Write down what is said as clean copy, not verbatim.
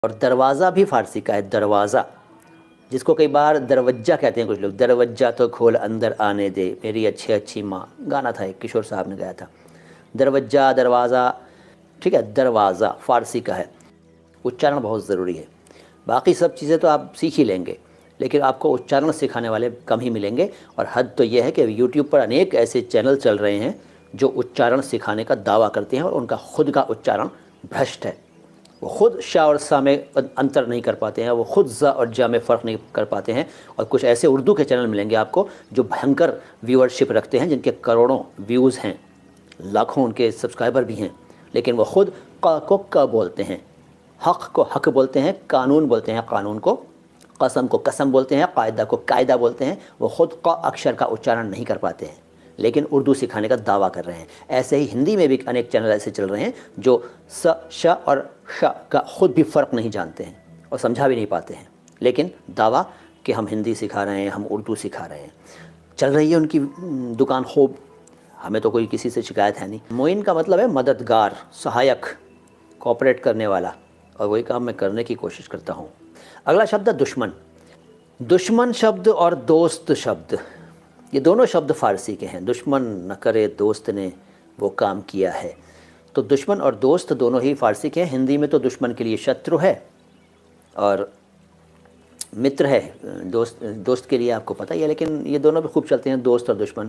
और दरवाज़ा भी फ़ारसी का है, दरवाज़ा, जिसको कई बार दरवज्जा कहते हैं कुछ लोग। दरवज्जा तो खोल अंदर आने दे मेरी अच्छी अच्छी माँ, गाना था एक, किशोर साहब ने गाया था। दरवज्जा, दरवाज़ा, ठीक है, दरवाज़ा फ़ारसी का है। उच्चारण बहुत ज़रूरी है। बाकी सब चीज़ें तो आप सीख ही लेंगे, लेकिन आपको उच्चारण सिखाने वाले कम ही मिलेंगे। और हद तो यह है कि यूट्यूब पर अनेक ऐसे चैनल चल रहे हैं जो उच्चारण सिखाने का दावा करते हैं और उनका खुद का उच्चारण भ्रष्ट है। वो खुद शा और सा में अंतर नहीं कर पाते हैं, वो खुद ज़ा और जा में फ़र्क नहीं कर पाते हैं। और कुछ ऐसे उर्दू के चैनल मिलेंगे आपको जो भयंकर व्यूअरशिप रखते हैं, जिनके करोड़ों व्यूज़ हैं, लाखों उनके सब्सक्राइबर भी हैं, लेकिन वो खुद क को क बोलते हैं, हक़ को हक़ बोलते हैं, कानून बोलते हैं कानून को, कसम को कसम बोलते हैं, कायदा को कायदा बोलते हैं। वो खुद क अक्षर का उच्चारण नहीं कर पाते हैं, लेकिन उर्दू सिखाने का दावा कर रहे हैं। ऐसे ही हिंदी में भी अनेक चैनल ऐसे चल रहे हैं जो स, श और श का खुद भी फ़र्क नहीं जानते हैं और समझा भी नहीं पाते हैं, लेकिन दावा कि हम हिंदी सिखा रहे हैं, हम उर्दू सिखा रहे हैं। चल रही है उनकी दुकान खूब, हमें तो कोई किसी से शिकायत है नहीं। मोइन का मतलब है मददगार, सहायक, कोऑपरेट करने वाला, और वही काम मैं करने की कोशिश करता हूँ। अगला शब्द है दुश्मन। दुश्मन शब्द और दोस्त शब्द, ये दोनों शब्द फ़ारसी के हैं। दुश्मन न करे दोस्त ने वो काम किया है, तो दुश्मन और दोस्त दोनों ही फ़ारसी के हैं। हिंदी में तो दुश्मन के लिए शत्रु है और मित्र है, दोस्त के लिए आपको पता ही है, लेकिन ये दोनों भी खूब चलते हैं, दोस्त और दुश्मन।